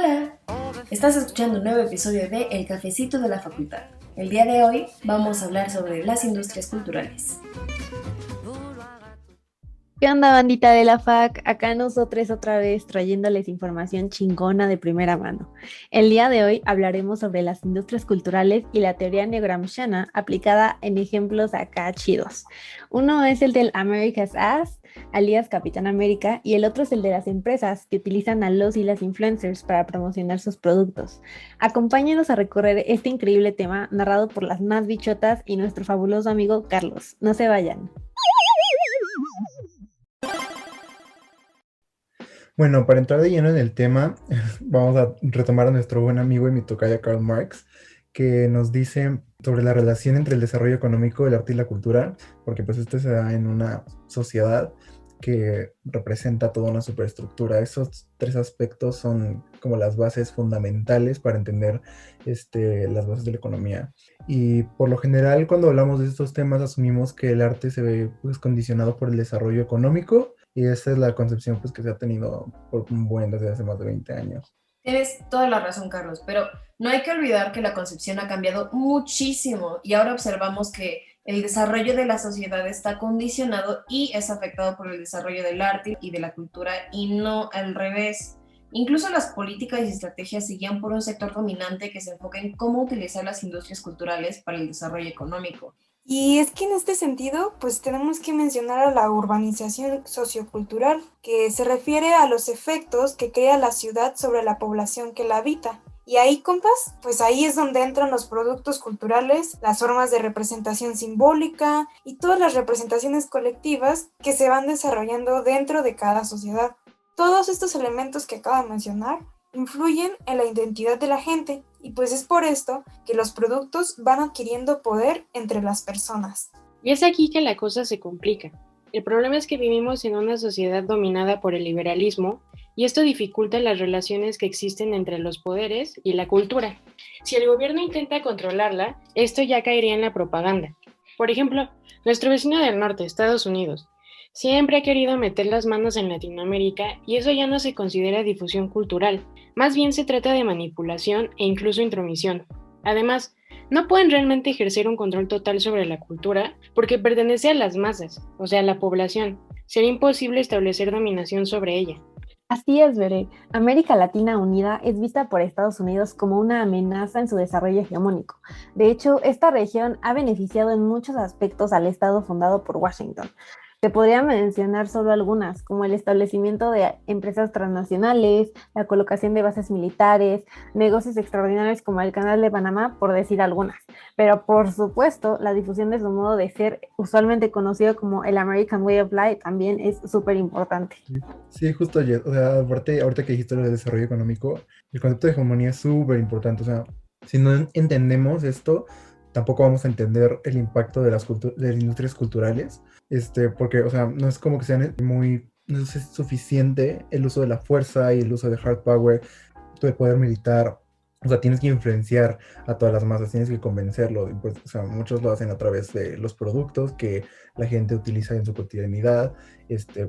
Hola, estás escuchando un nuevo episodio de El Cafecito de la Facultad. El día de hoy vamos a hablar sobre las industrias culturales. ¿Qué onda, bandita de la FAC? Acá nosotros otra vez trayéndoles información chingona de primera mano. El día de hoy hablaremos sobre las industrias culturales y la teoría neogramsciana aplicada en ejemplos acá chidos. Uno es el del America's Ass, alias Capitán América, y el otro es el de las empresas que utilizan a los y las influencers para promocionar sus productos. Acompáñenos a recorrer este increíble tema narrado por las más bichotas y nuestro fabuloso amigo Carlos. No se vayan. Bueno, para entrar de lleno en el tema, vamos a retomar a nuestro buen amigo y mi tocaya Karl Marx, que nos dice sobre la relación entre el desarrollo económico, el arte y la cultura, porque pues esto se da en una sociedad que representa toda una superestructura. Esos tres aspectos son como las bases fundamentales para entender las bases de la economía. Y por lo general, cuando hablamos de estos temas, asumimos que el arte se ve pues, condicionado por el desarrollo económico, y esa es la concepción pues, que se ha tenido por un buen desde hace más de 20 años. Tienes toda la razón, Carlos, pero no hay que olvidar que la concepción ha cambiado muchísimo y ahora observamos que el desarrollo de la sociedad está condicionado y es afectado por el desarrollo del arte y de la cultura y no al revés. Incluso las políticas y estrategias se guían por un sector dominante que se enfoca en cómo utilizar las industrias culturales para el desarrollo económico. Y es que en este sentido, pues tenemos que mencionar a la urbanización sociocultural, que se refiere a los efectos que crea la ciudad sobre la población que la habita. Y ahí, compas, pues ahí es donde entran los productos culturales, las formas de representación simbólica y todas las representaciones colectivas que se van desarrollando dentro de cada sociedad. Todos estos elementos que acabo de mencionar influyen en la identidad de la gente y pues es por esto que los productos van adquiriendo poder entre las personas. Y es aquí que la cosa se complica. El problema es que vivimos en una sociedad dominada por el liberalismo y esto dificulta las relaciones que existen entre los poderes y la cultura. Si el gobierno intenta controlarla, esto ya caería en la propaganda. Por ejemplo, nuestro vecino del norte, Estados Unidos, siempre ha querido meter las manos en Latinoamérica y eso ya no se considera difusión cultural, más bien se trata de manipulación e incluso intromisión. Además, no pueden realmente ejercer un control total sobre la cultura porque pertenece a las masas, o sea, a la población. Sería imposible establecer dominación sobre ella. Así es, Veré. América Latina Unida es vista por Estados Unidos como una amenaza en su desarrollo hegemónico. De hecho, esta región ha beneficiado en muchos aspectos al Estado fundado por Washington. Se podría mencionar solo algunas, como el establecimiento de empresas transnacionales, la colocación de bases militares, negocios extraordinarios como el Canal de Panamá, por decir algunas. Pero por supuesto, la difusión de su modo de ser, usualmente conocido como el American Way of Life, también es súper importante. Sí, justo ayer, o sea, aparte, ahorita que dijiste lo del desarrollo económico, el concepto de hegemonía es súper importante, o sea, si no entendemos esto, tampoco vamos a entender el impacto de de las industrias culturales, porque, o sea, no es como que sean no es suficiente el uso de la fuerza y el uso de hard power, de poder militar. O sea, tienes que influenciar a todas las masas, tienes que convencerlo. Y pues, o sea, muchos lo hacen a través de los productos que la gente utiliza en su cotidianidad,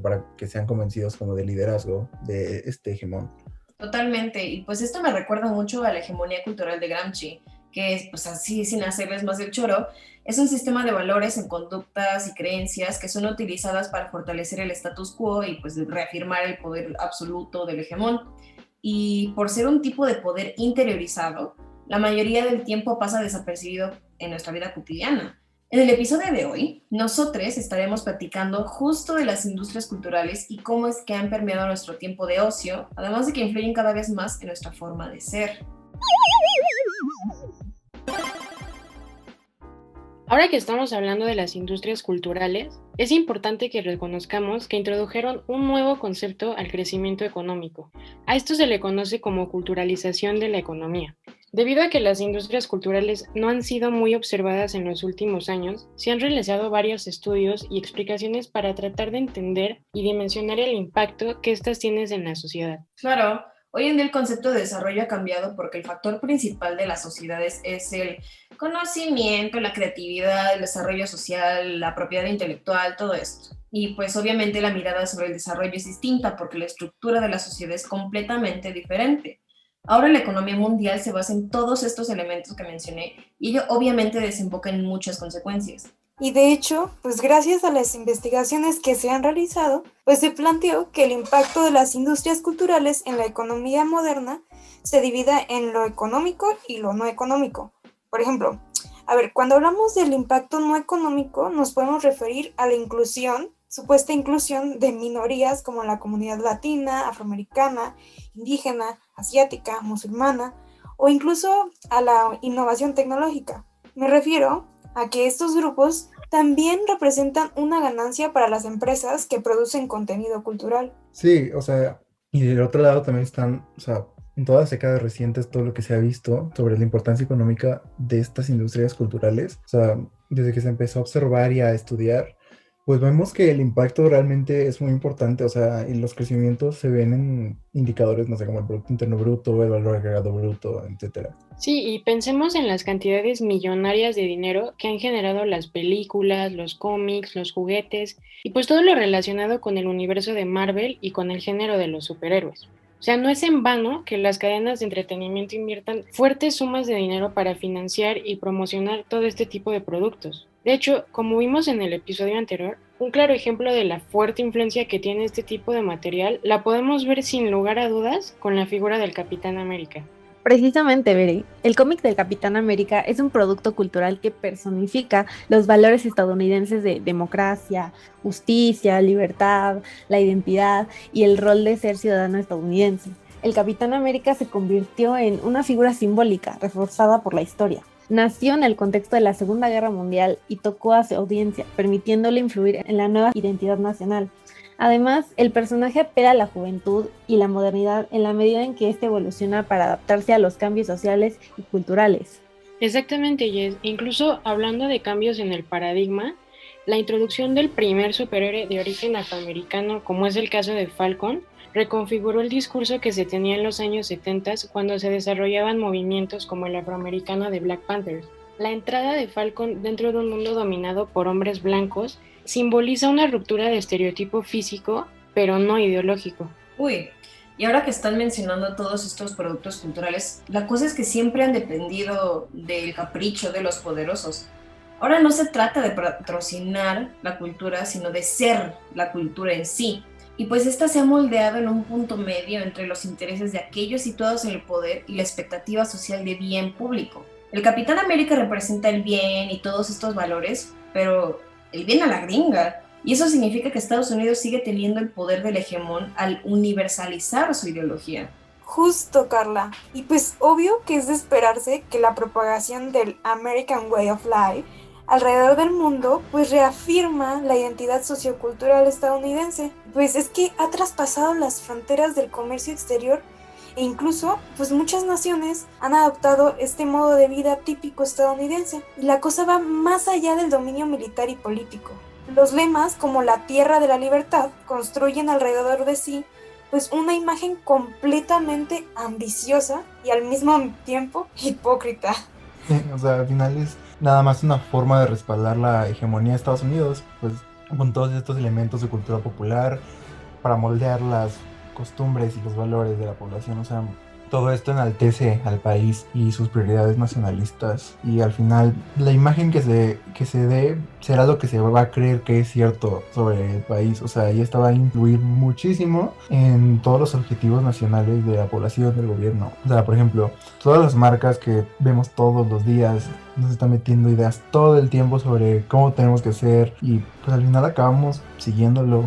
para que sean convencidos como de liderazgo de este hegemón. Totalmente, y pues esto me recuerda mucho a la hegemonía cultural de Gramsci, que es, pues así, sin hacerles más del choro, es un sistema de valores en conductas y creencias que son utilizadas para fortalecer el status quo y pues reafirmar el poder absoluto del hegemón. Y por ser un tipo de poder interiorizado, la mayoría del tiempo pasa desapercibido en nuestra vida cotidiana. En el episodio de hoy, nosotros estaremos platicando justo de las industrias culturales y cómo es que han permeado nuestro tiempo de ocio, además de que influyen cada vez más en nuestra forma de ser. Ahora que estamos hablando de las industrias culturales, es importante que reconozcamos que introdujeron un nuevo concepto al crecimiento económico. A esto se le conoce como culturalización de la economía. Debido a que las industrias culturales no han sido muy observadas en los últimos años, se han realizado varios estudios y explicaciones para tratar de entender y dimensionar el impacto que estas tienen en la sociedad. Claro, hoy en día el concepto de desarrollo ha cambiado porque el factor principal de las sociedades es el conocimiento, la creatividad, el desarrollo social, la propiedad intelectual, todo esto. Y pues obviamente la mirada sobre el desarrollo es distinta porque la estructura de la sociedad es completamente diferente. Ahora la economía mundial se basa en todos estos elementos que mencioné y ello obviamente desemboca en muchas consecuencias. Y de hecho, pues gracias a las investigaciones que se han realizado, pues se planteó que el impacto de las industrias culturales en la economía moderna se divida en lo económico y lo no económico. Por ejemplo, a ver, cuando hablamos del impacto no económico, nos podemos referir a la inclusión, supuesta inclusión de minorías como la comunidad latina, afroamericana, indígena, asiática, musulmana, o incluso a la innovación tecnológica. Me refiero a que estos grupos también representan una ganancia para las empresas que producen contenido cultural. Sí, o sea, y del otro lado también están, o sea, en todas las décadas recientes todo lo que se ha visto sobre la importancia económica de estas industrias culturales, o sea, desde que se empezó a observar y a estudiar, pues vemos que el impacto realmente es muy importante, o sea, y los crecimientos se ven en indicadores, no sé, como el Producto Interno Bruto, el valor agregado bruto, etcétera. Sí, y pensemos en las cantidades millonarias de dinero que han generado las películas, los cómics, los juguetes y pues todo lo relacionado con el universo de Marvel y con el género de los superhéroes. O sea, no es en vano que las cadenas de entretenimiento inviertan fuertes sumas de dinero para financiar y promocionar todo este tipo de productos. De hecho, como vimos en el episodio anterior, un claro ejemplo de la fuerte influencia que tiene este tipo de material la podemos ver sin lugar a dudas con la figura del Capitán América. Precisamente, Bere, el cómic del Capitán América es un producto cultural que personifica los valores estadounidenses de democracia, justicia, libertad, la identidad y el rol de ser ciudadano estadounidense. El Capitán América se convirtió en una figura simbólica, reforzada por la historia. Nació en el contexto de la Segunda Guerra Mundial y tocó a su audiencia, permitiéndole influir en la nueva identidad nacional. Además, el personaje apela a la juventud y la modernidad en la medida en que éste evoluciona para adaptarse a los cambios sociales y culturales. Exactamente, Jess. Incluso hablando de cambios en el paradigma, la introducción del primer superhéroe de origen afroamericano, como es el caso de Falcon, reconfiguró el discurso que se tenía en los años 70 cuando se desarrollaban movimientos como el afroamericano de Black Panther. La entrada de Falcon dentro de un mundo dominado por hombres blancos simboliza una ruptura de estereotipo físico, pero no ideológico. Uy, y ahora que están mencionando todos estos productos culturales, la cosa es que siempre han dependido del capricho de los poderosos. Ahora no se trata de patrocinar la cultura, sino de ser la cultura en sí. Y pues esta se ha moldeado en un punto medio entre los intereses de aquellos situados en el poder y la expectativa social de bien público. El Capitán América representa el bien y todos estos valores, pero el bien a la gringa. Y eso significa que Estados Unidos sigue teniendo el poder del hegemón al universalizar su ideología. Justo, Carla. Y pues obvio que es de esperarse que la propagación del American Way of Life alrededor del mundo pues reafirma la identidad sociocultural estadounidense. Pues es que ha traspasado las fronteras del comercio exterior e incluso pues muchas naciones han adoptado este modo de vida típico estadounidense. Y la cosa va más allá del dominio militar y político. Los lemas como la tierra de la libertad construyen alrededor de sí pues una imagen completamente ambiciosa y al mismo tiempo hipócrita. O sea, al final es nada más una forma de respaldar la hegemonía de Estados Unidos, pues con todos estos elementos de cultura popular para moldear las costumbres y los valores de la población. O sea, todo esto enaltece al país y sus prioridades nacionalistas, y al final la imagen que se dé será lo que se va a creer que es cierto sobre el país. O sea, y esto va a influir muchísimo en todos los objetivos nacionales de la población, del gobierno. O sea, por ejemplo, todas las marcas que vemos todos los días nos están metiendo ideas todo el tiempo sobre cómo tenemos que ser, y pues al final acabamos siguiéndolo.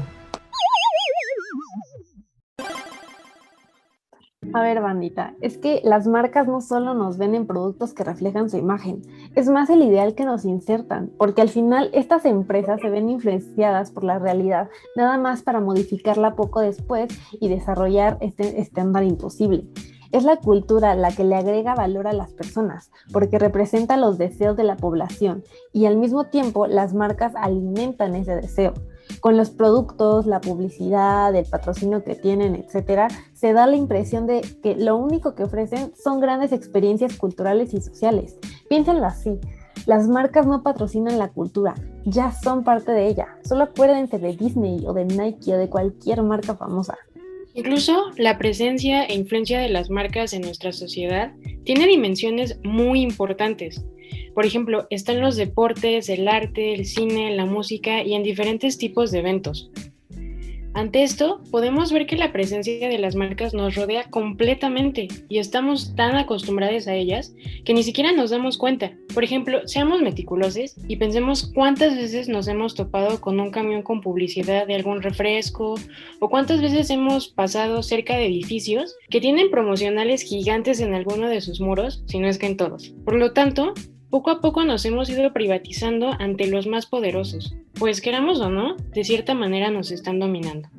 A ver, bandita, es que las marcas no solo nos venden productos que reflejan su imagen, es más el ideal que nos insertan, porque al final estas empresas se ven influenciadas por la realidad, nada más para modificarla poco después y desarrollar este estándar imposible. Es la cultura la que le agrega valor a las personas, porque representa los deseos de la población y al mismo tiempo las marcas alimentan ese deseo. Con los productos, la publicidad, el patrocinio que tienen, etcétera, se da la impresión de que lo único que ofrecen son grandes experiencias culturales y sociales. Piénsenlo así, las marcas no patrocinan la cultura, ya son parte de ella. Solo acuérdense de Disney o de Nike o de cualquier marca famosa. Incluso la presencia e influencia de las marcas en nuestra sociedad tiene dimensiones muy importantes. Por ejemplo, están los deportes, el arte, el cine, la música y en diferentes tipos de eventos. Ante esto, podemos ver que la presencia de las marcas nos rodea completamente y estamos tan acostumbrados a ellas que ni siquiera nos damos cuenta. Por ejemplo, seamos meticulosos y pensemos cuántas veces nos hemos topado con un camión con publicidad de algún refresco o cuántas veces hemos pasado cerca de edificios que tienen promocionales gigantes en alguno de sus muros, si no es que en todos. Por lo tanto, poco a poco nos hemos ido privatizando ante los más poderosos, pues queramos o no, de cierta manera nos están dominando.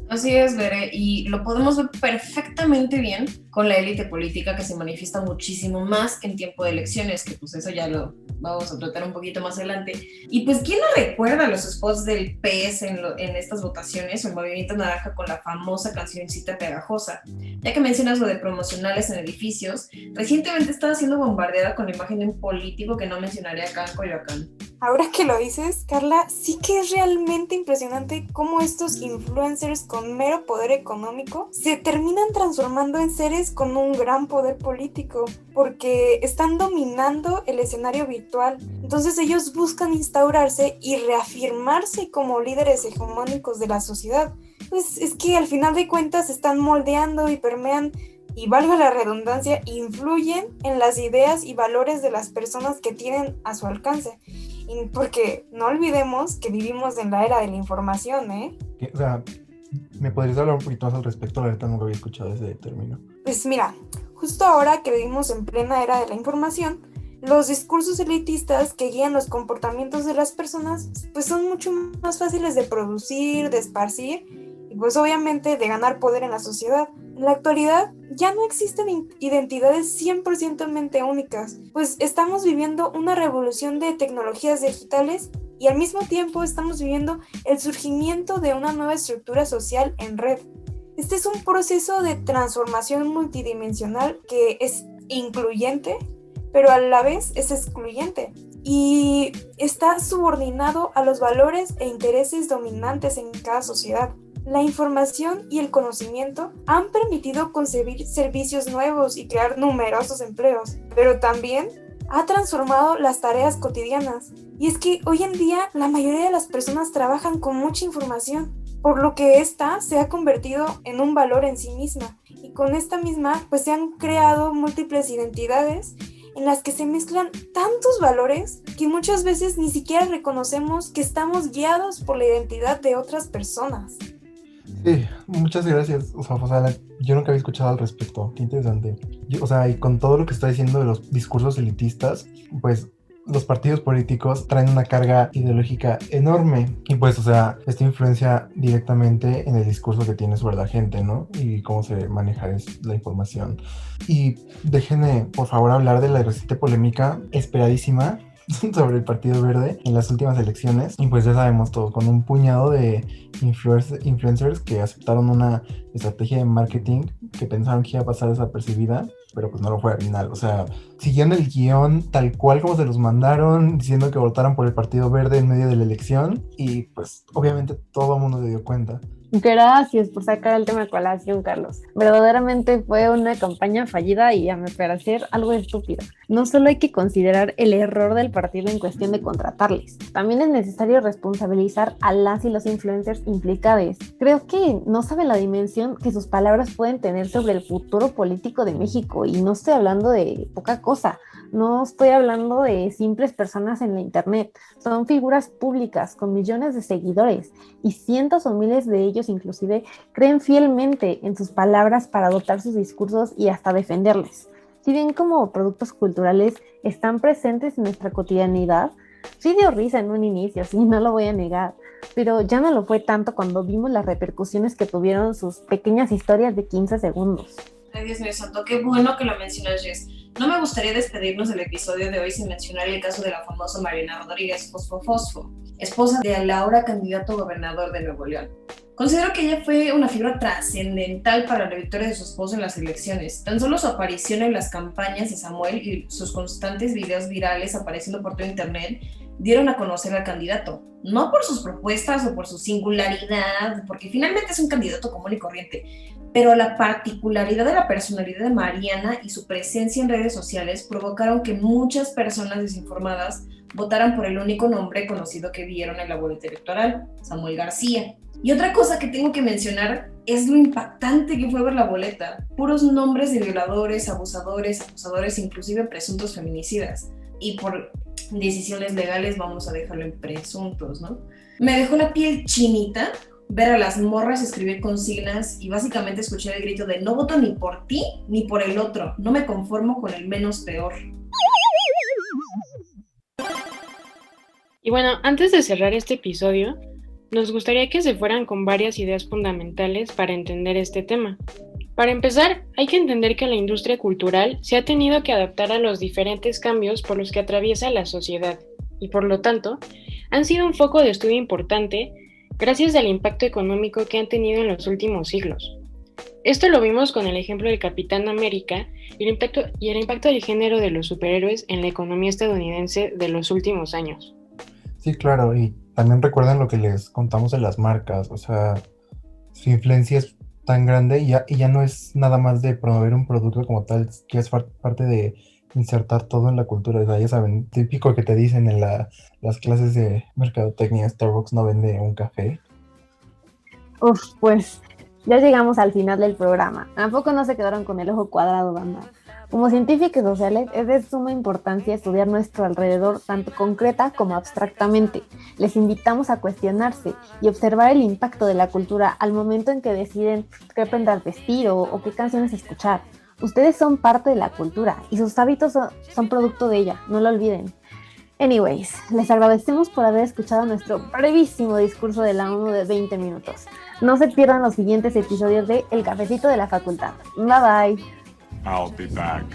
Así es, Bere, y lo podemos ver perfectamente bien con la élite política que se manifiesta muchísimo más en tiempo de elecciones, que pues eso ya lo vamos a tratar un poquito más adelante. Y pues, ¿quién no recuerda los spots del PS en estas votaciones o el Movimiento Naranja con la famosa cancioncita pegajosa? Ya que mencionas lo de promocionales en edificios, recientemente estaba siendo bombardeada con la imagen de un político que no mencionaré acá en Coyoacán. Ahora que lo dices, Carla, sí que es realmente impresionante cómo estos influencers con mero poder económico se terminan transformando en seres con un gran poder político, porque están dominando el escenario virtual. Entonces ellos buscan instaurarse y reafirmarse como líderes hegemónicos de la sociedad. Pues es que al final de cuentas están moldeando y permean, y valga la redundancia, influyen en las ideas y valores de las personas que tienen a su alcance. Porque no olvidemos que vivimos en la era de la información, ¿eh? O sea, ¿me podrías hablar un poquito más al respecto? La verdad nunca había escuchado ese término. Pues mira, justo ahora que vivimos en plena era de la información, los discursos elitistas que guían los comportamientos de las personas pues son mucho más fáciles de producir, de esparcir y pues obviamente de ganar poder en la sociedad. En la actualidad ya no existen identidades 100% únicas, pues estamos viviendo una revolución de tecnologías digitales y al mismo tiempo estamos viviendo el surgimiento de una nueva estructura social en red. Este es un proceso de transformación multidimensional que es incluyente, pero a la vez es excluyente y está subordinado a los valores e intereses dominantes en cada sociedad. La información y el conocimiento han permitido concebir servicios nuevos y crear numerosos empleos, pero también ha transformado las tareas cotidianas. Y es que hoy en día la mayoría de las personas trabajan con mucha información, por lo que ésta se ha convertido en un valor en sí misma. Y con esta misma, pues se han creado múltiples identidades en las que se mezclan tantos valores que muchas veces ni siquiera reconocemos que estamos guiados por la identidad de otras personas. Sí, muchas gracias. O sea, yo nunca había escuchado al respecto. Qué interesante. Y con todo lo que está diciendo de los discursos elitistas, pues los partidos políticos traen una carga ideológica enorme. Y pues, esto influencia directamente en el discurso que tiene sobre la gente, ¿no? Y cómo se maneja la información. Y déjenme, por favor, hablar de la reciente polémica esperadísima sobre el Partido Verde en las últimas elecciones. Y pues ya sabemos todos, con un puñado de influencers que aceptaron una estrategia de marketing que pensaron que iba a pasar desapercibida, pero pues no lo fue al final. O sea, siguiendo el guión tal cual como se los mandaron, diciendo que votaran por el Partido Verde en medio de la elección, y pues obviamente todo el mundo se dio cuenta. Gracias por sacar el tema a colación, Carlos. Verdaderamente fue una campaña fallida y a mi parecer algo estúpida. No solo hay que considerar el error del partido en cuestión de contratarles, también es necesario responsabilizar a las y los influencers implicados. Creo que no saben la dimensión que sus palabras pueden tener sobre el futuro político de México, y no estoy hablando de poca cosa. No estoy hablando de simples personas en la internet, son figuras públicas con millones de seguidores y cientos o miles de ellos inclusive creen fielmente en sus palabras para adoptar sus discursos y hasta defenderles. Si bien como productos culturales están presentes en nuestra cotidianidad, sí dio risa en un inicio, sí, no lo voy a negar, pero ya no lo fue tanto cuando vimos las repercusiones que tuvieron sus pequeñas historias de 15 segundos. Ay, Dios mío santo, qué bueno que lo mencionas, Jess. No me gustaría despedirnos del episodio de hoy sin mencionar el caso de la famosa Mariana Rodríguez Fosfo, esposa de el ahora candidato gobernador de Nuevo León. Considero que ella fue una figura trascendental para la victoria de su esposo en las elecciones. Tan solo su aparición en las campañas de Samuel y sus constantes videos virales apareciendo por todo internet dieron a conocer al candidato, no por sus propuestas o por su singularidad, porque finalmente es un candidato común y corriente, pero la particularidad de la personalidad de Mariana y su presencia en redes sociales provocaron que muchas personas desinformadas votaran por el único nombre conocido que vieron en la boleta electoral, Samuel García. Y otra cosa que tengo que mencionar es lo impactante que fue ver la boleta. Puros nombres de violadores, abusadores, acosadores, inclusive presuntos feminicidas. Y por decisiones legales vamos a dejarlo en presuntos, ¿no? Me dejó la piel chinita ver a las morras escribir consignas y básicamente escuchar el grito de no voto ni por ti ni por el otro, no me conformo con el menos peor. Y bueno, antes de cerrar este episodio, nos gustaría que se fueran con varias ideas fundamentales para entender este tema. Para empezar, hay que entender que la industria cultural se ha tenido que adaptar a los diferentes cambios por los que atraviesa la sociedad y por lo tanto, han sido un foco de estudio importante gracias al impacto económico que han tenido en los últimos siglos. Esto lo vimos con el ejemplo del Capitán América y el impacto del género de los superhéroes en la economía estadounidense de los últimos años. Sí, claro, y también recuerden lo que les contamos de las marcas, o sea, su influencia es tan grande y ya no es nada más de promover un producto como tal, que es parte de insertar todo en la cultura, o sea, ya saben, típico que te dicen en las clases de mercadotecnia, Starbucks no vende un café. Pues ya llegamos al final del programa. ¿Tampoco no se quedaron con el ojo cuadrado, banda? Como científicos sociales es de suma importancia estudiar nuestro alrededor tanto concreta como abstractamente. Les invitamos a cuestionarse y observar el impacto de la cultura al momento en que deciden qué prendas vestir o qué canciones escuchar. Ustedes son parte de la cultura y sus hábitos son producto de ella, no lo olviden. Anyways, les agradecemos por haber escuchado nuestro brevísimo discurso de la ONU de 20 minutos. No se pierdan los siguientes episodios de El Cafecito de la Facultad. Bye bye. I'll be back.